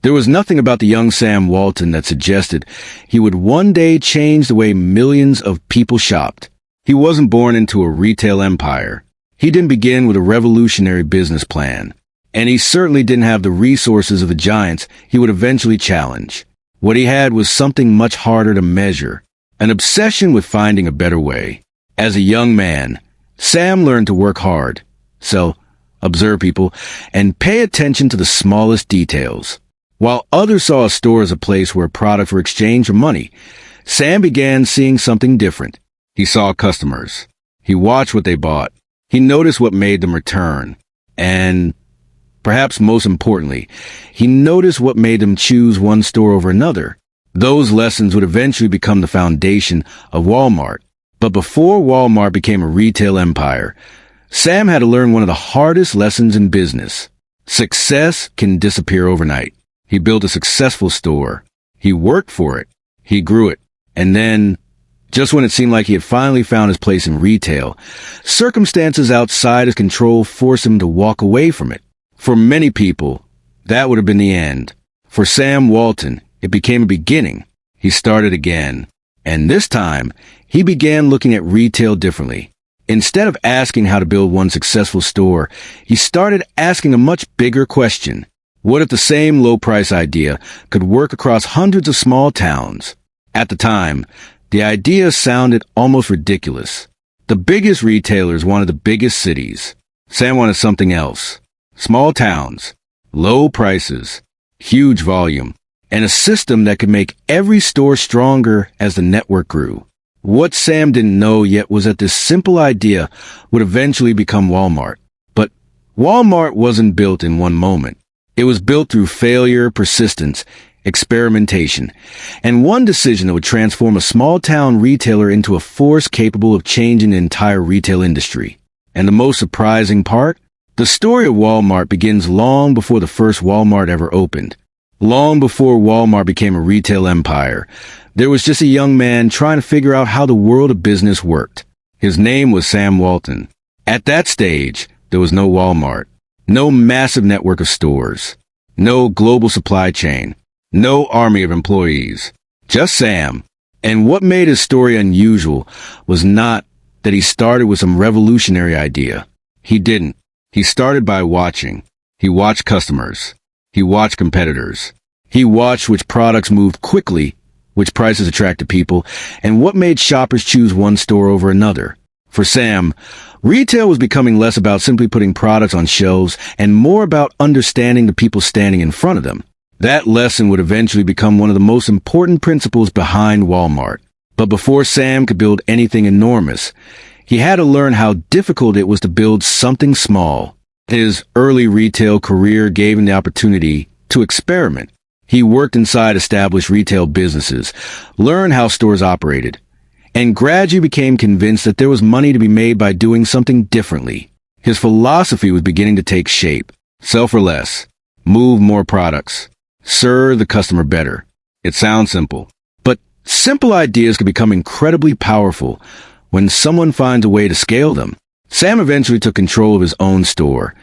There was nothing about the young Sam Walton that suggested he would one day change the way millions of people shopped. He wasn't born into a retail empire. He didn't begin with a revolutionary business plan. And he certainly didn't have the resources of the giants he would eventually challenge. What he had was something much harder to measure, an obsession with finding a better way. As a young man, Sam learned to work hard, so observe people, and pay attention to the smallest details. While others saw a store as a place where products were exchanged for money, Sam began seeing something different. He saw customers. He watched what they bought. He noticed what made them return. And, perhaps most importantly, he noticed what made them choose one store over another. Those lessons would eventually become the foundation of Walmart. But before Walmart became a retail empire, Sam had to learn one of the hardest lessons in business. Success can disappear overnight. He built a successful store. He worked for it. He grew it. And then, just when it seemed like he had finally found his place in retail, circumstances outside his control forced him to walk away from it. For many people, that would have been the end. For Sam Walton, it became a beginning. He started again. And this time, he began looking at retail differently. Instead of asking how to build one successful store, he started asking a much bigger question. What if the same low-price idea could work across hundreds of small towns? At the time, the idea sounded almost ridiculous. The biggest retailers wanted the biggest cities. Sam wanted something else. Small towns, low prices, huge volume, and a system that could make every store stronger as the network grew. What Sam didn't know yet was that this simple idea would eventually become Walmart. But Walmart wasn't built in one moment. It was built through failure, persistence, experimentation, and one decision that would transform a small-town retailer into a force capable of changing the entire retail industry. And the most surprising part? The story of Walmart begins long before the first Walmart ever opened. Long before Walmart became a retail empire, there was just a young man trying to figure out how the world of business worked. His name was Sam Walton. At that stage, there was no Walmart. No massive network of stores, no global supply chain, no army of employees, just Sam. And what made his story unusual was not that he started with some revolutionary idea. He didn't. He started by watching. He watched customers. He watched competitors. He watched which products moved quickly, which prices attracted people, and what made shoppers choose one store over another. For Sam, retail was becoming less about simply putting products on shelves and more about understanding the people standing in front of them. That lesson would eventually become one of the most important principles behind Walmart. But before Sam could build anything enormous, he had to learn how difficult it was to build something small. His early retail career gave him the opportunity to experiment. He worked inside established retail businesses, learned how stores operated, and gradually became convinced that there was money to be made by doing something differently. His philosophy was beginning to take shape. Sell for less. Move more products. Serve the customer better. It sounds simple. But simple ideas can become incredibly powerful when someone finds a way to scale them. Sam eventually took control of his own store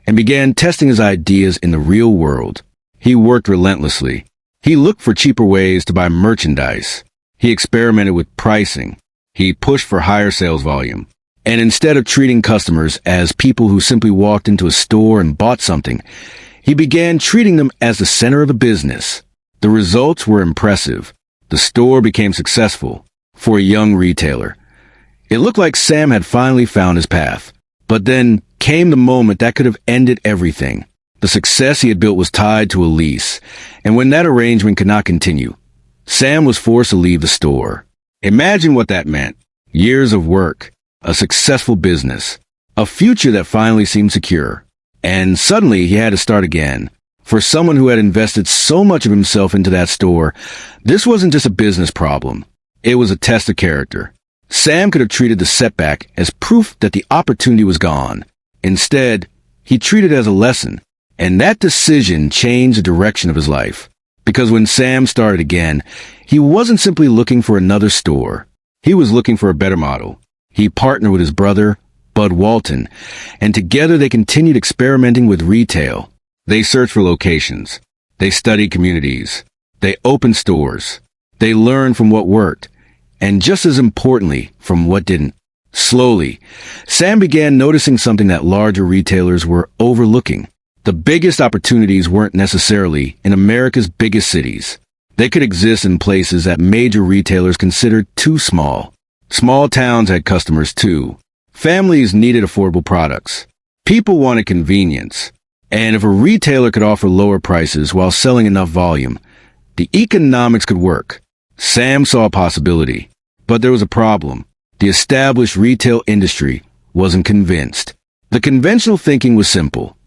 and began testing his ideas in the real world. He worked relentlessly. He looked for cheaper ways to buy merchandise. He experimented with pricing. He pushed for higher sales volume. And instead of treating customers as people who simply walked into a store and bought something, he began treating them as the center of the business. The results were impressive. The store became successful for a young retailer. It looked like Sam had finally found his path. But then came the moment that could have ended everything. The success he had built was tied to a lease, and when that arrangement could not continue, Sam was forced to leave the store. Imagine what that meant. Years of work, a successful business, a future that finally seemed secure. And suddenly he had to start again. For someone who had invested so much of himself into that store, this wasn't just a business problem. It was a test of character. Sam could have treated the setback as proof that the opportunity was gone. Instead, he treated it as a lesson. And that decision changed the direction of his life. Because when Sam started again, he wasn't simply looking for another store. He was looking for a better model. He partnered with his brother, Bud Walton, and together they continued experimenting with retail. They searched for locations. They studied communities. They opened stores. They learned from what worked, and just as importantly, from what didn't. Slowly, Sam began noticing something that larger retailers were overlooking. The biggest opportunities weren't necessarily in America's biggest cities. They could exist in places that major retailers considered too small. Small towns had customers too. Families needed affordable products. People wanted convenience. And if a retailer could offer lower prices while selling enough volume, the economics could work. Sam saw a possibility. But there was a problem. The established retail industry wasn't convinced. The conventional thinking was simple.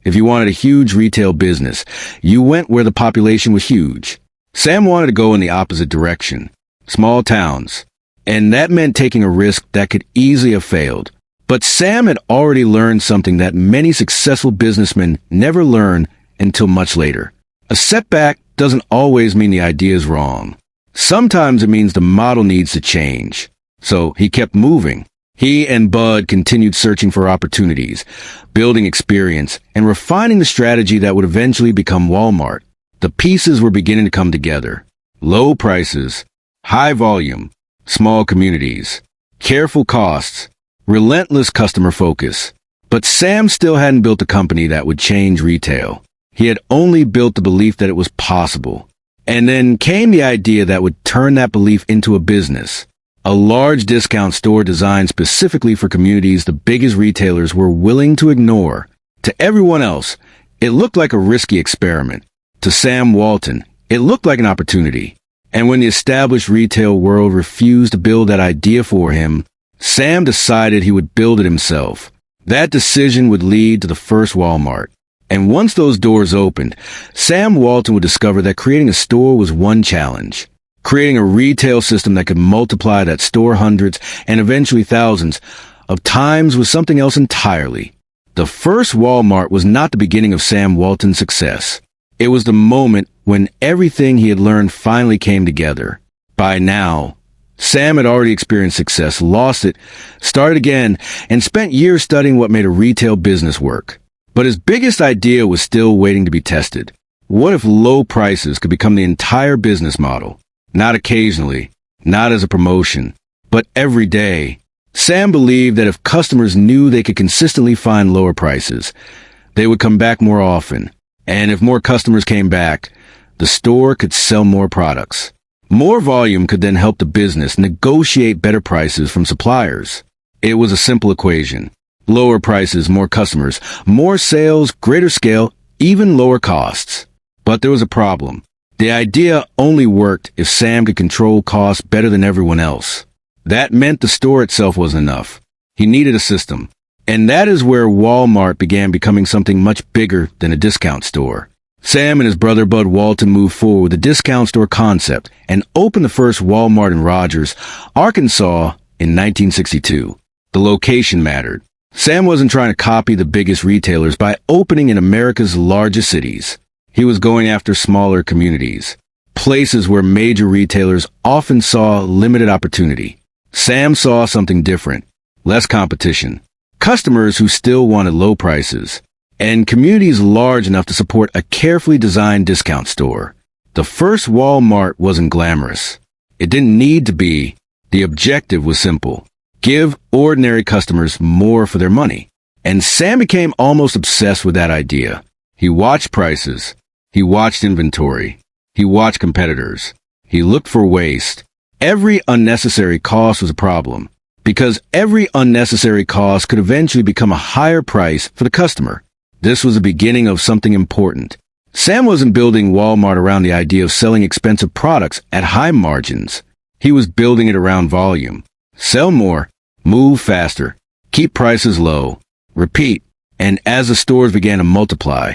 If you wanted a huge retail business, you went where the population was huge. Sam wanted to go in the opposite direction. Small towns. And that meant taking a risk that could easily have failed. But Sam had already learned something that many successful businessmen never learn until much later. A setback doesn't always mean the idea is wrong. Sometimes it means the model needs to change. So he kept moving. He and Bud continued searching for opportunities, building experience, and refining the strategy that would eventually become Walmart. The pieces were beginning to come together. Low prices, high volume, small communities, careful costs, relentless customer focus. But Sam still hadn't built a company that would change retail. He had only built the belief that it was possible. And then came the idea that would turn that belief into a business. A large discount store designed specifically for communities the biggest retailers were willing to ignore. To everyone else, it looked like a risky experiment. To Sam Walton, it looked like an opportunity. And when the established retail world refused to build that idea for him, Sam decided he would build it himself. That decision would lead to the first Walmart. And once those doors opened, Sam Walton would discover that creating a store was one challenge. Creating a retail system that could multiply that store hundreds and eventually thousands of times was something else entirely. The first Walmart was not the beginning of Sam Walton's success. It was the moment when everything he had learned finally came together. By now, Sam had already experienced success, lost it, started again, and spent years studying what made a retail business work. But his biggest idea was still waiting to be tested. What if low prices could become the entire business model? Not occasionally, not as a promotion, but every day. Sam believed that if customers knew they could consistently find lower prices, they would come back more often. And if more customers came back, the store could sell more products. More volume could then help the business negotiate better prices from suppliers. It was a simple equation. Lower prices, more customers, more sales, greater scale, even lower costs. But there was a problem. The idea only worked if Sam could control costs better than everyone else. That meant the store itself wasn't enough. He needed a system. And that is where Walmart began becoming something much bigger than a discount store. Sam and his brother Bud Walton moved forward with a discount store concept and opened the first Walmart in Rogers, Arkansas in 1962. The location mattered. Sam wasn't trying to copy the biggest retailers by opening in America's largest cities. He was going after smaller communities, places where major retailers often saw limited opportunity. Sam saw something different, less competition, customers who still wanted low prices, and communities large enough to support a carefully designed discount store. The first Walmart wasn't glamorous. It didn't need to be. The objective was simple. Give ordinary customers more for their money. And Sam became almost obsessed with that idea. He watched prices. He watched inventory. He watched competitors. He looked for waste. Every unnecessary cost was a problem, because every unnecessary cost could eventually become a higher price for the customer. This was the beginning of something important. Sam wasn't building Walmart around the idea of selling expensive products at high margins. He was building it around volume. Sell more, move faster, keep prices low, repeat. And as the stores began to multiply,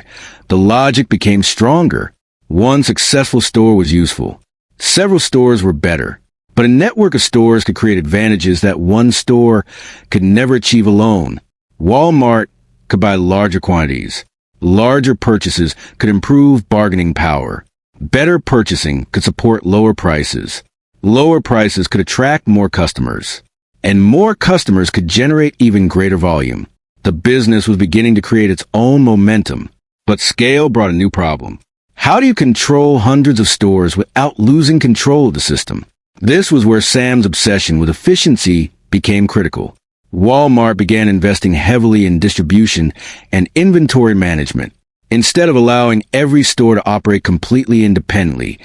the logic became stronger. One successful store was useful. Several stores were better. But a network of stores could create advantages that one store could never achieve alone. Walmart could buy larger quantities. Larger purchases could improve bargaining power. Better purchasing could support lower prices. Lower prices could attract more customers. And more customers could generate even greater volume. The business was beginning to create its own momentum. But scale brought a new problem. How do you control hundreds of stores without losing control of the system? This was where Sam's obsession with efficiency became critical. Walmart began investing heavily in distribution and inventory management. Instead of allowing every store to operate completely independently,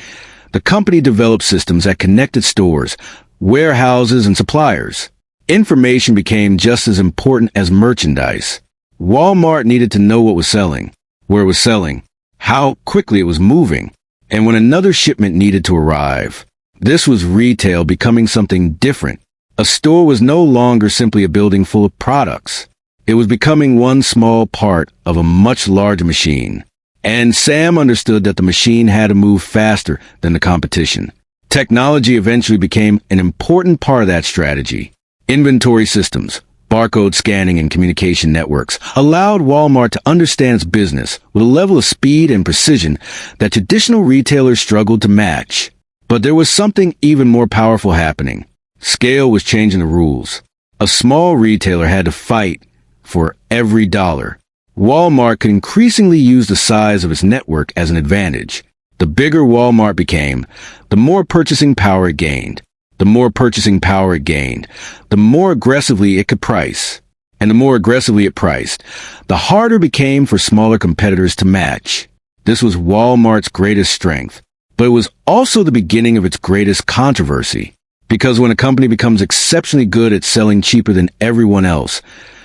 the company developed systems that connected stores, warehouses, and suppliers. Information became just as important as merchandise. Walmart needed to know what was selling, where it was selling, how quickly it was moving, and when another shipment needed to arrive. This was retail becoming something different. A store was no longer simply a building full of products. It was becoming one small part of a much larger machine. And Sam understood that the machine had to move faster than the competition. Technology eventually became an important part of that strategy. Inventory systems, barcode scanning, and communication networks allowed Walmart to understand its business with a level of speed and precision that traditional retailers struggled to match. But there was something even more powerful happening. Scale was changing the rules. A small retailer had to fight for every dollar. Walmart could increasingly use the size of its network as an advantage. The bigger Walmart became, the more purchasing power it gained. The more purchasing power it gained, the more aggressively it could price. And the more aggressively it priced, the harder it became for smaller competitors to match. This was Walmart's greatest strength, but it was also the beginning of its greatest controversy. Because when a company becomes exceptionally good at selling cheaper than everyone else,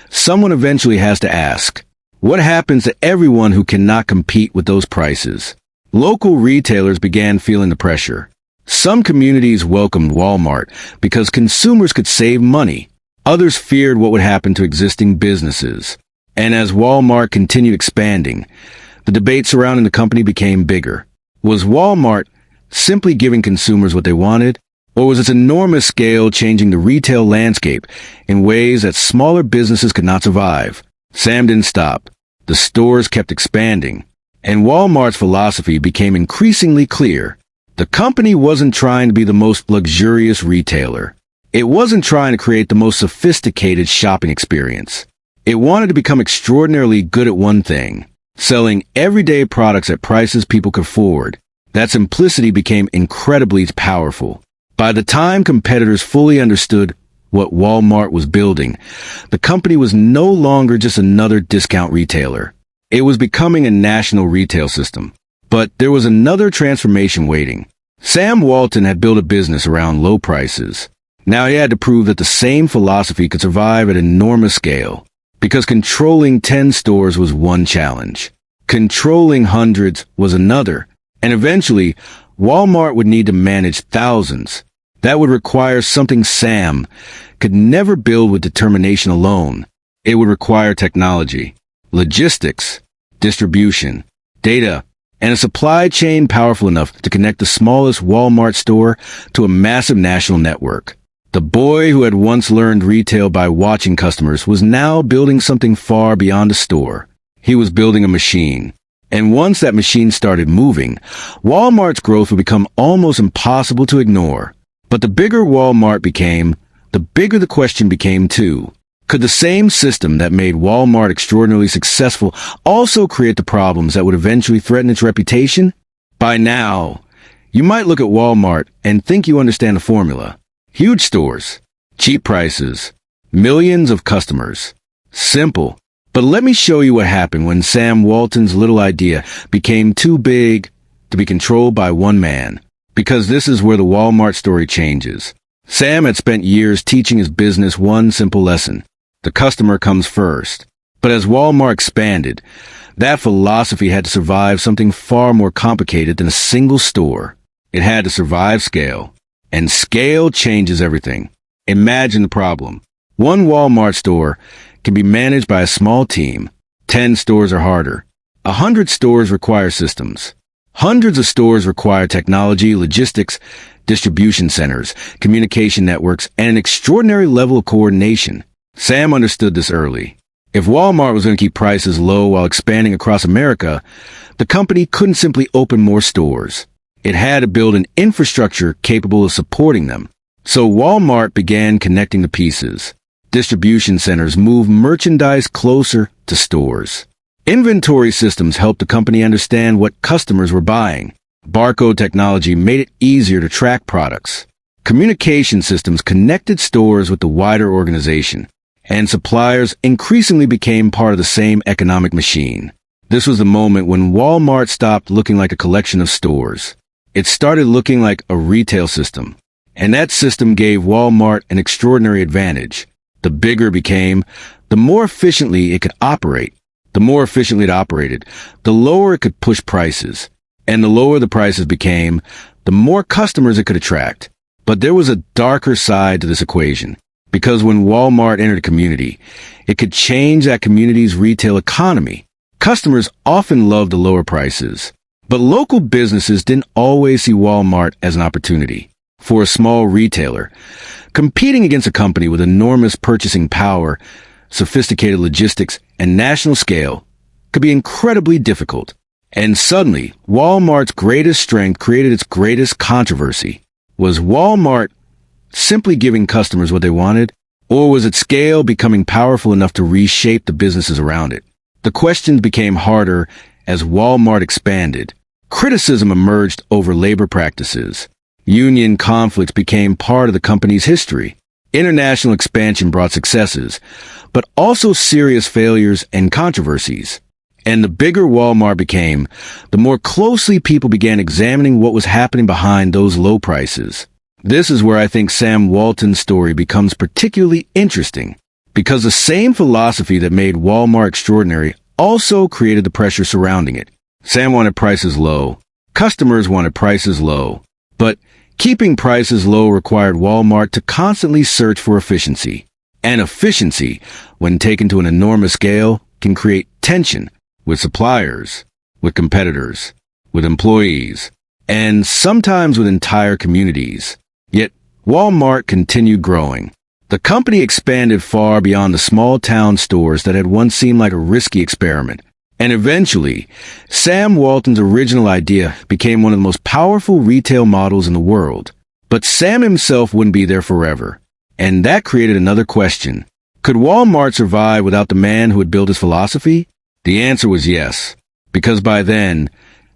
someone eventually has to ask, what happens to everyone who cannot compete with those prices? Local retailers began feeling the pressure. Some communities welcomed Walmart because consumers could save money. Others feared what would happen to existing businesses. And as Walmart continued expanding, the debate surrounding the company became bigger. Was Walmart simply giving consumers what they wanted? Or was its enormous scale changing the retail landscape in ways that smaller businesses could not survive? Sam didn't stop. The stores kept expanding, and Walmart's philosophy became increasingly clear. The company wasn't trying to be the most luxurious retailer. It wasn't trying to create the most sophisticated shopping experience. It wanted to become extraordinarily good at one thing, selling everyday products at prices people could afford. That simplicity became incredibly powerful. By the time competitors fully understood what Walmart was building, the company was no longer just another discount retailer. It was becoming a national retail system. But there was another transformation waiting. Sam Walton had built a business around low prices. Now he had to prove that the same philosophy could survive at enormous scale. Because controlling 10 stores was one challenge. Controlling hundreds was another. And eventually, Walmart would need to manage thousands. That would require something Sam could never build with determination alone. It would require technology, logistics, distribution, data, and a supply chain powerful enough to connect the smallest Walmart store to a massive national network. The boy who had once learned retail by watching customers was now building something far beyond a store. He was building a machine. And once that machine started moving, Walmart's growth would become almost impossible to ignore. But the bigger Walmart became, the bigger the question became too. Could the same system that made Walmart extraordinarily successful also create the problems that would eventually threaten its reputation? By now, you might look at Walmart and think you understand the formula. Huge stores, cheap prices, millions of customers. Simple. But let me show you what happened when Sam Walton's little idea became too big to be controlled by one man. Because this is where the Walmart story changes. Sam had spent years teaching his business one simple lesson. The customer comes first. But as Walmart expanded, that philosophy had to survive something far more complicated than a single store. It had to survive scale. And scale changes everything. Imagine the problem. One Walmart store can be managed by a small team. 10 stores are harder. 100 stores require systems. Hundreds of stores require technology, logistics, distribution centers, communication networks, and an extraordinary level of coordination. Sam understood this early. If Walmart was going to keep prices low while expanding across America, the company couldn't simply open more stores. It had to build an infrastructure capable of supporting them. So Walmart began connecting the pieces. Distribution centers moved merchandise closer to stores. Inventory systems helped the company understand what customers were buying. Barcode technology made it easier to track products. Communication systems connected stores with the wider organization, and suppliers increasingly became part of the same economic machine. This was the moment when Walmart stopped looking like a collection of stores. It started looking like a retail system. And that system gave Walmart an extraordinary advantage. The bigger it became, the more efficiently it could operate. The more efficiently it operated, the lower it could push prices. And the lower the prices became, the more customers it could attract. But there was a darker side to this equation. Because when Walmart entered a community, it could change that community's retail economy. Customers often loved the lower prices. But local businesses didn't always see Walmart as an opportunity. For a small retailer, competing against a company with enormous purchasing power, sophisticated logistics, and national scale could be incredibly difficult. And suddenly, Walmart's greatest strength created its greatest controversy. Was Walmart simply giving customers what they wanted, or was its scale becoming powerful enough to reshape the businesses around it? The questions became harder as Walmart expanded. Criticism emerged over labor practices. Union conflicts became part of the company's history. International expansion brought successes, but also serious failures and controversies. And the bigger Walmart became, the more closely people began examining what was happening behind those low prices. This is where I think Sam Walton's story becomes particularly interesting, because the same philosophy that made Walmart extraordinary also created the pressure surrounding it. Sam wanted prices low. Customers wanted prices low. But keeping prices low required Walmart to constantly search for efficiency. And efficiency, when taken to an enormous scale, can create tension with suppliers, with competitors, with employees, and sometimes with entire communities. Yet, Walmart continued growing. The company expanded far beyond the small-town stores that had once seemed like a risky experiment. And eventually, Sam Walton's original idea became one of the most powerful retail models in the world. But Sam himself wouldn't be there forever. And that created another question. Could Walmart survive without the man who had built his philosophy? The answer was yes. Because by then,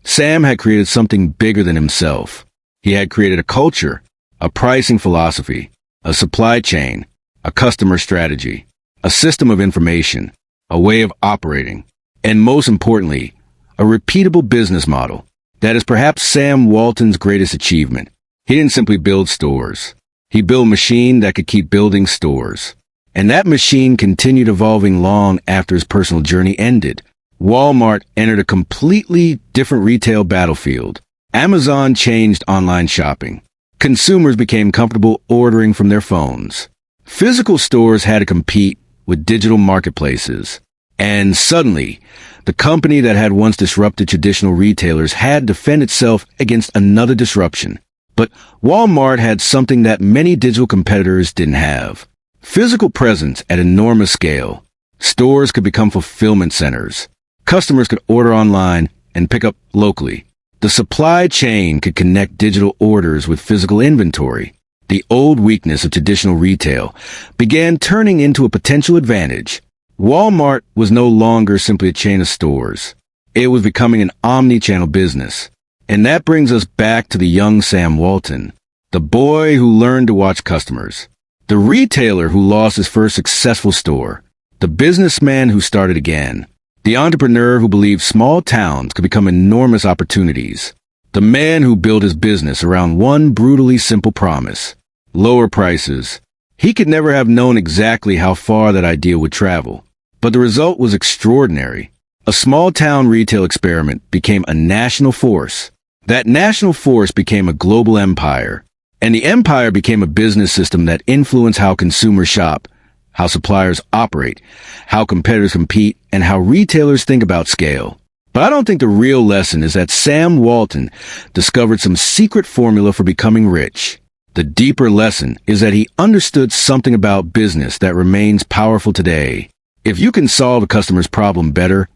Sam had created something bigger than himself. He had created a culture, a pricing philosophy, a supply chain, a customer strategy, a system of information, a way of operating. And most importantly, a repeatable business model. That is perhaps Sam Walton's greatest achievement. He didn't simply build stores. He built a machine that could keep building stores. And that machine continued evolving long after his personal journey ended. Walmart entered a completely different retail battlefield. Amazon changed online shopping. Consumers became comfortable ordering from their phones. Physical stores had to compete with digital marketplaces. And suddenly, the company that had once disrupted traditional retailers had to defend itself against another disruption. But Walmart had something that many digital competitors didn't have. Physical presence at enormous scale. Stores could become fulfillment centers. Customers could order online and pick up locally. The supply chain could connect digital orders with physical inventory. The old weakness of traditional retail began turning into a potential advantage. Walmart was no longer simply a chain of stores. It was becoming an omni-channel business. And that brings us back to the young Sam Walton, the boy who learned to watch customers, the retailer who lost his first successful store, the businessman who started again, the entrepreneur who believed small towns could become enormous opportunities, the man who built his business around one brutally simple promise: lower prices. He could never have known exactly how far that idea would travel, but the result was extraordinary. A small-town retail experiment became a national force. That national force became a global empire. And the empire became a business system that influenced how consumers shop, how suppliers operate, how competitors compete, and how retailers think about scale. But I don't think the real lesson is that Sam Walton discovered some secret formula for becoming rich. The deeper lesson is that he understood something about business that remains powerful today. If you can solve a customer's problem better,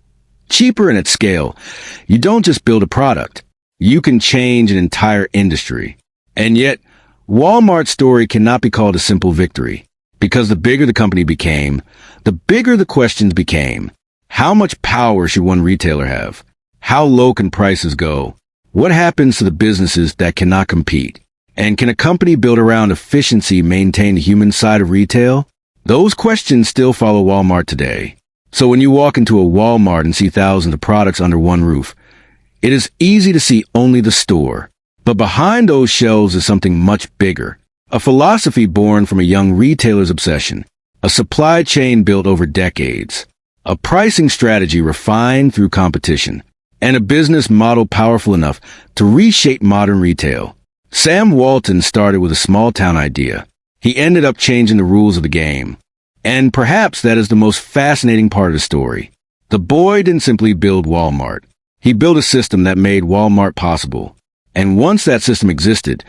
cheaper, and at scale, you don't just build a product. You can change an entire industry. And yet, Walmart's story cannot be called a simple victory. Because the bigger the company became, the bigger the questions became. How much power should one retailer have? How low can prices go? What happens to the businesses that cannot compete? And can a company built around efficiency maintain the human side of retail? Those questions still follow Walmart today. So when you walk into a Walmart and see thousands of products under one roof, it is easy to see only the store. But behind those shelves is something much bigger. A philosophy born from a young retailer's obsession. A supply chain built over decades. A pricing strategy refined through competition. And a business model powerful enough to reshape modern retail. Sam Walton started with a small-town idea. He ended up changing the rules of the game. And perhaps that is the most fascinating part of the story. The boy didn't simply build Walmart. He built a system that made Walmart possible. And once that system existed,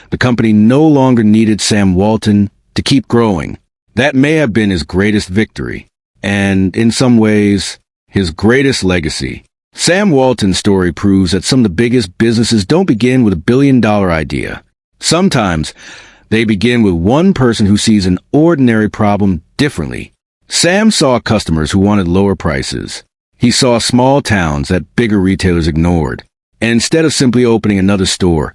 the company no longer needed Sam Walton to keep growing. That may have been his greatest victory. And in some ways, his greatest legacy. Sam Walton's story proves that some of the biggest businesses don't begin with a billion-dollar idea. Sometimes, they begin with one person who sees an ordinary problem differently. Sam saw customers who wanted lower prices. He saw small towns that bigger retailers ignored. And instead of simply opening another store,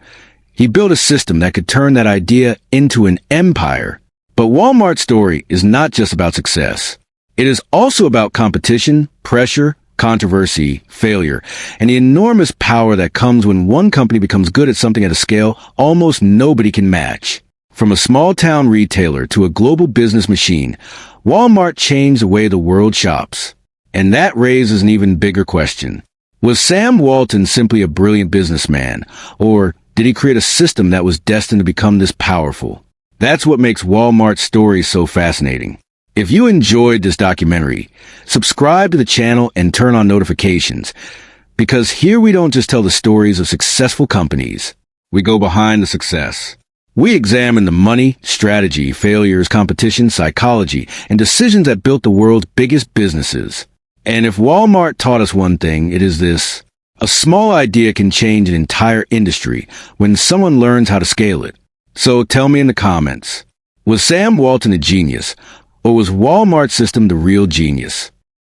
he built a system that could turn that idea into an empire. But Walmart's story is not just about success. It is also about competition, pressure, controversy, failure, and the enormous power that comes when one company becomes good at something at a scale almost nobody can match. From a small-town retailer to a global business machine, Walmart changed the way the world shops. And that raises an even bigger question. Was Sam Walton simply a brilliant businessman, or did he create a system that was destined to become this powerful? That's what makes Walmart's story so fascinating. If you enjoyed this documentary, subscribe to the channel and turn on notifications, because here we don't just tell the stories of successful companies. We go behind the success. We examine the money, strategy, failures, competition, psychology, and decisions that built the world's biggest businesses. And if Walmart taught us one thing, it is this. A small idea can change an entire industry when someone learns how to scale it. So tell me in the comments, was Sam Walton a genius, or was Walmart's system the real genius?